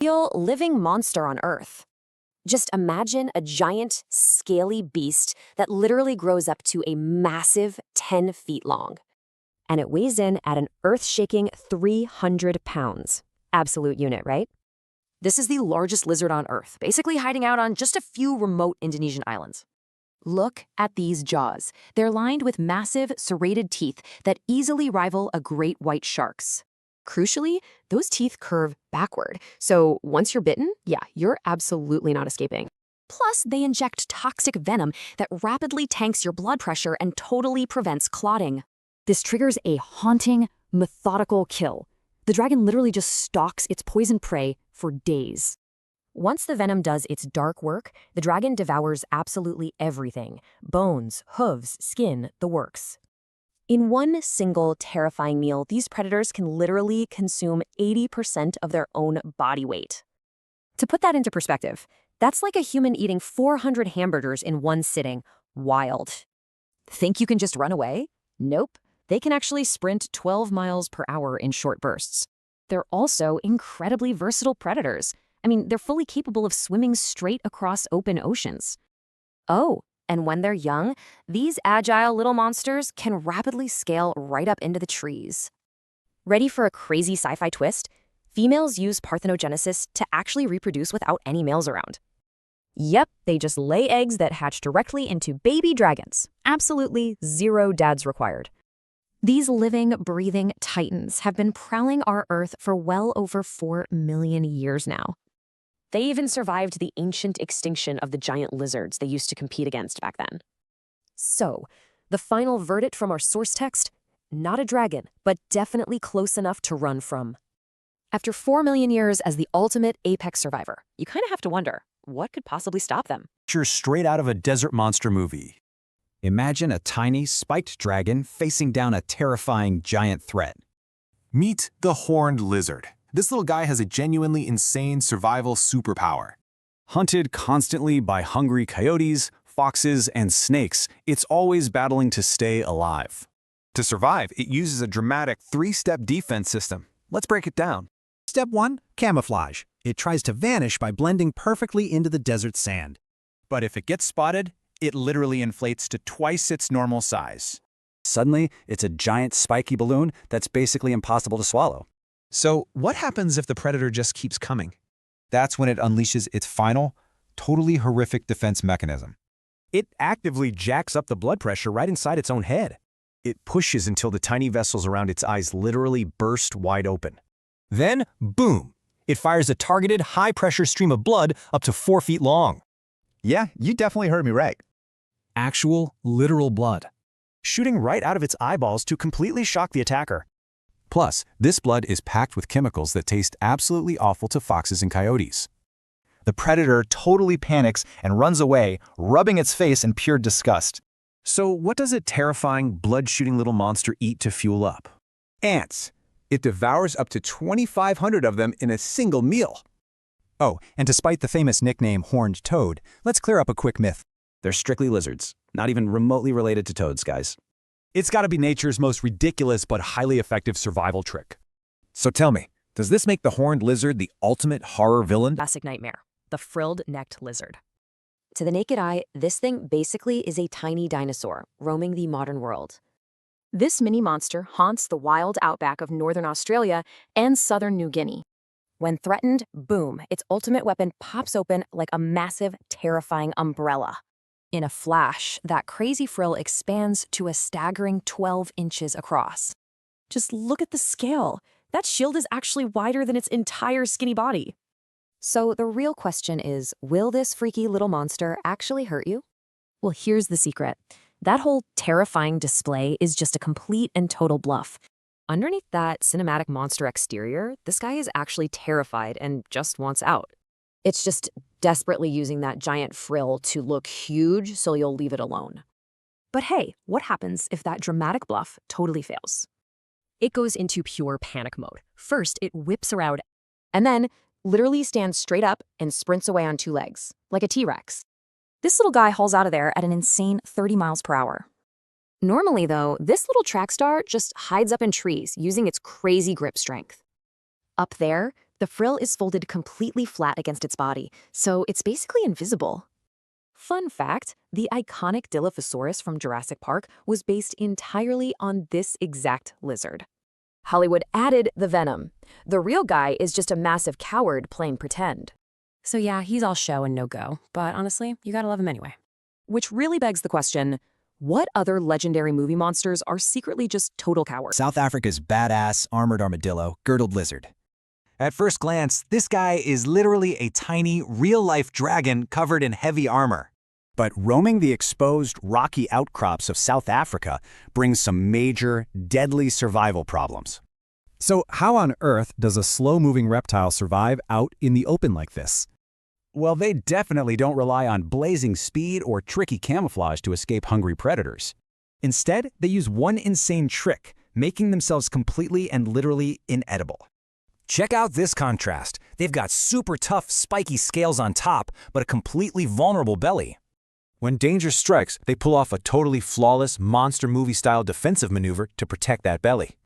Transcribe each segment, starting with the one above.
Real living monster on Earth. Just imagine a giant, scaly beast that literally grows up to a massive 10 feet long. And it weighs in at an earth-shaking 300 pounds. Absolute unit, right? This is the largest lizard on Earth, basically hiding out on just a few remote Indonesian islands. Look at these jaws. They're lined with massive, serrated teeth that easily rival a great white shark's. Crucially, those teeth curve backward, so once you're bitten, yeah, you're absolutely not escaping. Plus, they inject toxic venom that rapidly tanks your blood pressure and totally prevents clotting. This triggers a haunting, methodical kill. The dragon literally just stalks its poison prey for days. Once the venom does its dark work, the dragon devours absolutely everything: bones, hooves, skin, the works. In one single terrifying meal, these predators can literally consume 80% of their own body weight. To put that into perspective, that's like a human eating 400 hamburgers in one sitting. Wild. Think you can just run away? Nope. They can actually sprint 12 miles per hour in short bursts. They're also incredibly versatile predators. I mean, they're fully capable of swimming straight across open oceans. Oh, and when they're young, these agile little monsters can rapidly scale right up into the trees. Ready for a crazy sci-fi twist? Females use parthenogenesis to actually reproduce without any males around. Yep, they just lay eggs that hatch directly into baby dragons. Absolutely zero dads required. These living, breathing titans have been prowling our Earth for well over 4 million years now. They even survived the ancient extinction of the giant lizards they used to compete against back then. So, the final verdict from our source text? Not a dragon, but definitely close enough to run from. After 4 million years as the ultimate apex survivor, you kind of have to wonder, what could possibly stop them? Picture straight out of a desert monster movie. Imagine a tiny, spiked dragon facing down a terrifying giant threat. Meet the horned lizard. This little guy has a genuinely insane survival superpower. Hunted constantly by hungry coyotes, foxes, and snakes, it's always battling to stay alive. To survive, it uses a dramatic 3-step defense system. Let's break it down. Step 1. Camouflage. It tries to vanish by blending perfectly into the desert sand. But if it gets spotted, it literally inflates to twice its normal size. Suddenly, it's a giant spiky balloon that's basically impossible to swallow. So what happens if the predator just keeps coming? That's when it unleashes its final, totally horrific defense mechanism. It actively jacks up the blood pressure right inside its own head. It pushes until the tiny vessels around its eyes literally burst wide open. Then, boom! It fires a targeted, high-pressure stream of blood up to 4 feet long. Yeah, you definitely heard me right. Actual, literal blood, shooting right out of its eyeballs to completely shock the attacker. Plus, this blood is packed with chemicals that taste absolutely awful to foxes and coyotes. The predator totally panics and runs away, rubbing its face in pure disgust. So what does a terrifying, blood-shooting little monster eat to fuel up? Ants. It devours up to 2,500 of them in a single meal. Oh, and despite the famous nickname horned toad, let's clear up a quick myth. They're strictly lizards, not even remotely related to toads, guys. It's got to be nature's most ridiculous but highly effective survival trick. So tell me, does this make the horned lizard the ultimate horror villain? Classic nightmare, the frilled-necked lizard. To the naked eye, this thing basically is a tiny dinosaur roaming the modern world. This mini monster haunts the wild outback of northern Australia and southern New Guinea. When threatened, boom, its ultimate weapon pops open like a massive, terrifying umbrella. In a flash, that crazy frill expands to a staggering 12 inches across. Just look at the scale. That shield is actually wider than its entire skinny body. So the real question is, will this freaky little monster actually hurt you? Well, here's the secret. That whole terrifying display is just a complete and total bluff. Underneath that cinematic monster exterior, this guy is actually terrified and just wants out. It's just desperately using that giant frill to look huge so you'll leave it alone. But hey, what happens if that dramatic bluff totally fails? It goes into pure panic mode. First, it whips around and then literally stands straight up and sprints away on 2 legs, like a T-Rex. This little guy hauls out of there at an insane 30 miles per hour. Normally, though, this little track star just hides up in trees using its crazy grip strength. Up there, The frill is folded completely flat against its body, so it's basically invisible. Fun fact, the iconic Dilophosaurus from Jurassic Park was based entirely on this exact lizard. Hollywood added the venom. The real guy is just a massive coward playing pretend. So yeah, he's all show and no go, but honestly, you gotta love him anyway. Which really begs the question, what other legendary movie monsters are secretly just total cowards? South Africa's badass armored armadillo, girdled lizard. At first glance, this guy is literally a tiny, real-life dragon covered in heavy armor. But roaming the exposed, rocky outcrops of South Africa brings some major, deadly survival problems. So how on earth does a slow-moving reptile survive out in the open like this? Well, they definitely don't rely on blazing speed or tricky camouflage to escape hungry predators. Instead, they use one insane trick, making themselves completely and literally inedible. Check out this contrast. They've got super tough, spiky scales on top, but a completely vulnerable belly. When danger strikes, they pull off a totally flawless, monster movie-style defensive maneuver to protect that belly.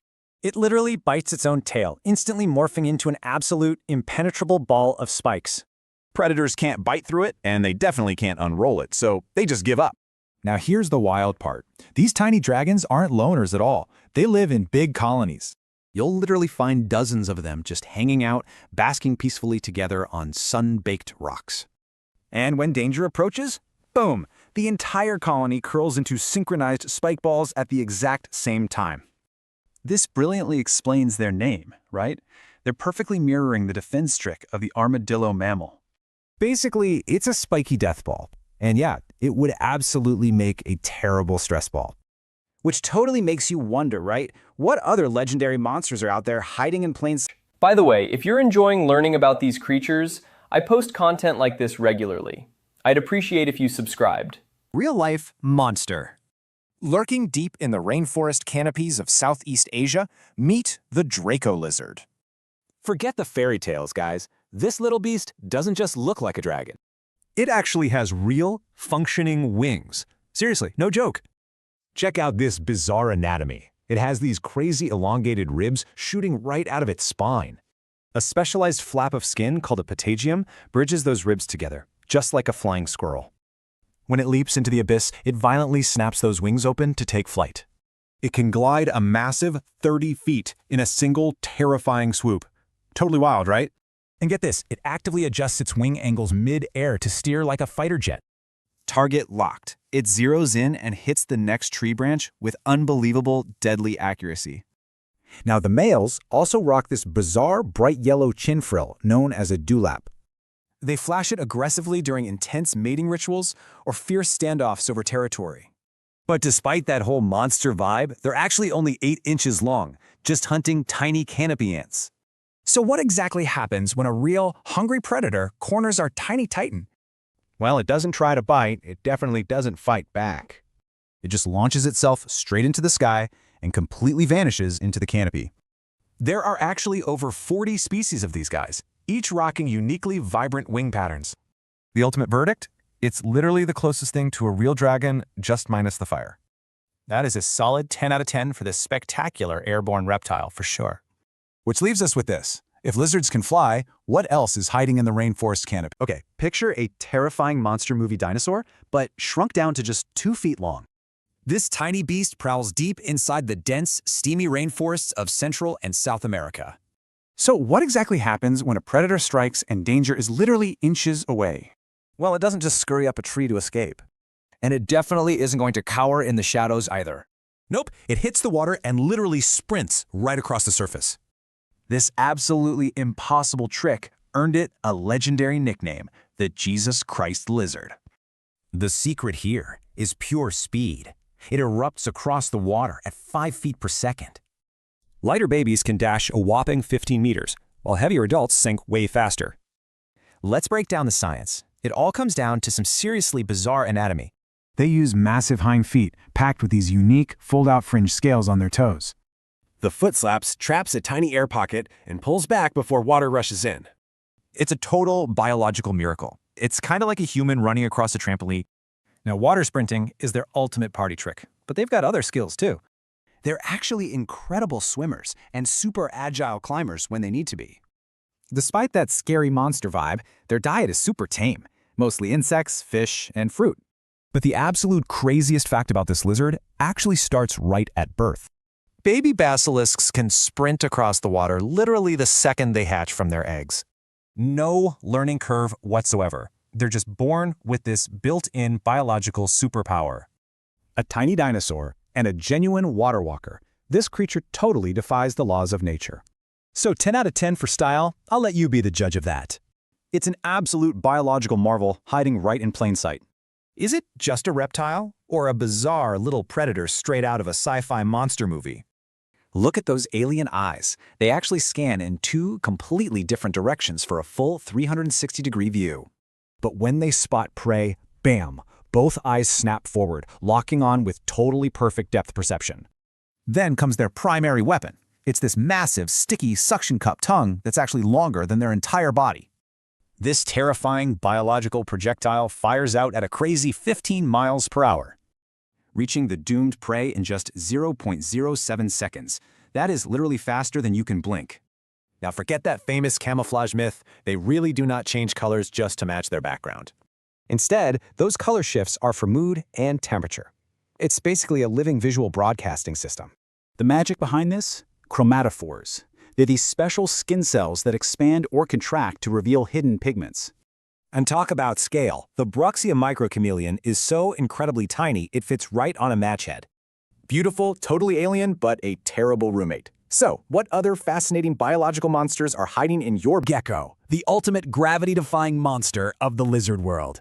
It literally bites its own tail, instantly morphing into an absolute, impenetrable ball of spikes. Predators can't bite through it, and they definitely can't unroll it, so they just give up. Now here's the wild part. These tiny dragons aren't loners at all. They live in big colonies. You'll literally find dozens of them just hanging out, basking peacefully together on sun-baked rocks. And when danger approaches, boom, the entire colony curls into synchronized spike balls at the exact same time. This brilliantly explains their name, right? They're perfectly mirroring the defense trick of the armadillo mammal. Basically, it's a spiky death ball. And yeah, it would absolutely make a terrible stress ball. Which totally makes you wonder, right? What other legendary monsters are out there hiding in plain sight? By the way, if you're enjoying learning about these creatures, I post content like this regularly. I'd appreciate if you subscribed. Real-life monster. Lurking deep in the rainforest canopies of Southeast Asia, meet the Draco lizard. Forget the fairy tales, guys. This little beast doesn't just look like a dragon. It actually has real, functioning wings. Seriously, no joke. Check out this bizarre anatomy. It has these crazy elongated ribs shooting right out of its spine. A specialized flap of skin called a patagium bridges those ribs together, just like a flying squirrel. When it leaps into the abyss, it violently snaps those wings open to take flight. It can glide a massive 30 feet in a single terrifying swoop. Totally wild, right? And get this, it actively adjusts its wing angles mid-air to steer like a fighter jet. Target locked. It zeroes in and hits the next tree branch with unbelievable, deadly accuracy. Now the males also rock this bizarre bright yellow chin frill known as a dewlap. They flash it aggressively during intense mating rituals or fierce standoffs over territory. But despite that whole monster vibe, they're actually only 8 inches long, just hunting tiny canopy ants. So what exactly happens when a real, hungry predator corners our tiny titan? Well, it doesn't try to bite, it definitely doesn't fight back. It just launches itself straight into the sky and completely vanishes into the canopy. There are actually over 40 species of these guys, each rocking uniquely vibrant wing patterns. The ultimate verdict? It's literally the closest thing to a real dragon, just minus the fire. That is a solid 10 out of 10 for this spectacular airborne reptile, for sure. Which leaves us with this. If lizards can fly, what else is hiding in the rainforest canopy? Okay, picture a terrifying monster movie dinosaur, but shrunk down to just 2 feet long. This tiny beast prowls deep inside the dense, steamy rainforests of Central and South America. So what exactly happens when a predator strikes and danger is literally inches away? Well, it doesn't just scurry up a tree to escape. And it definitely isn't going to cower in the shadows either. Nope, it hits the water and literally sprints right across the surface. This absolutely impossible trick earned it a legendary nickname, the Jesus Christ Lizard. The secret here is pure speed. It erupts across the water at 5 feet per second. Lighter babies can dash a whopping 15 meters, while heavier adults sink way faster. Let's break down the science. It all comes down to some seriously bizarre anatomy. They use massive hind feet packed with these unique, fold-out fringe scales on their toes. The foot slaps traps a tiny air pocket and pulls back before water rushes in. It's a total biological miracle. It's kind of like a human running across a trampoline. Now, water sprinting is their ultimate party trick, but they've got other skills too. They're actually incredible swimmers and super agile climbers when they need to be. Despite that scary monster vibe, their diet is super tame, mostly insects, fish, and fruit. But the absolute craziest fact about this lizard actually starts right at birth. Baby basilisks can sprint across the water literally the second they hatch from their eggs. No learning curve whatsoever. They're just born with this built-in biological superpower. A tiny dinosaur and a genuine water walker, this creature totally defies the laws of nature. So 10 out of 10 for style, I'll let you be the judge of that. It's an absolute biological marvel hiding right in plain sight. Is it just a reptile, or a bizarre little predator straight out of a sci-fi monster movie? Look at those alien eyes. They actually scan in two completely different directions for a full 360-degree view. But when they spot prey, bam, both eyes snap forward, locking on with totally perfect depth perception. Then comes their primary weapon. It's this massive, sticky suction cup tongue that's actually longer than their entire body. This terrifying biological projectile fires out at a crazy 15 miles per hour, reaching the doomed prey in just 0.07 seconds. That is literally faster than you can blink. Now forget that famous camouflage myth. They really do not change colors just to match their background. Instead, those color shifts are for mood and temperature. It's basically a living visual broadcasting system. The magic behind this? Chromatophores. They're these special skin cells that expand or contract to reveal hidden pigments. And talk about scale. The Bruxia microchameleon is so incredibly tiny it fits right on a match head. Beautiful, totally alien, but a terrible roommate. So, what other fascinating biological monsters are hiding in your Gecko, the ultimate gravity-defying monster of the lizard world.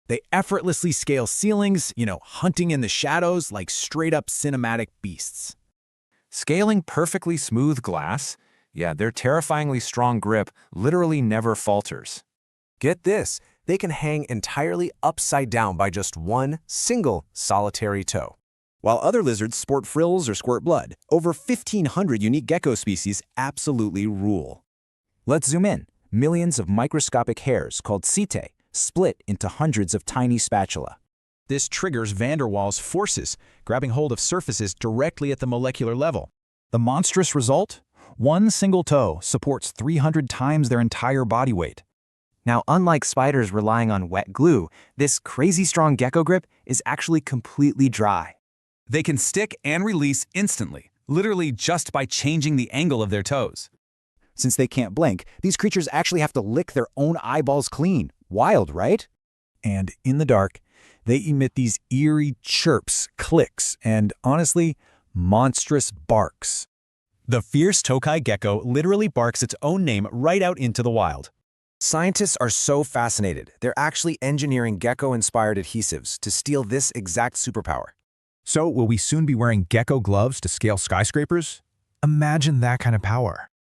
They effortlessly scale ceilings, hunting in the shadows like straight-up cinematic beasts. Scaling perfectly smooth glass? Yeah, their terrifyingly strong grip literally never falters. Get this, they can hang entirely upside down by just one single solitary toe. While other lizards sport frills or squirt blood, over 1,500 unique gecko species absolutely rule. Let's zoom in. Millions of microscopic hairs called setae split into hundreds of tiny spatula. This triggers van der Waals forces, grabbing hold of surfaces directly at the molecular level. The monstrous result? One single toe supports 300 times their entire body weight. Now, unlike spiders relying on wet glue, this crazy strong gecko grip is actually completely dry. They can stick and release instantly, literally just by changing the angle of their toes. Since they can't blink, these creatures actually have to lick their own eyeballs clean. Wild, right? And in the dark, they emit these eerie chirps, clicks, and honestly, monstrous barks. The fierce Tokai gecko literally barks its own name right out into the wild. Scientists are so fascinated, they're actually engineering gecko-inspired adhesives to steal this exact superpower. So will we soon be wearing gecko gloves to scale skyscrapers? Imagine that kind of power.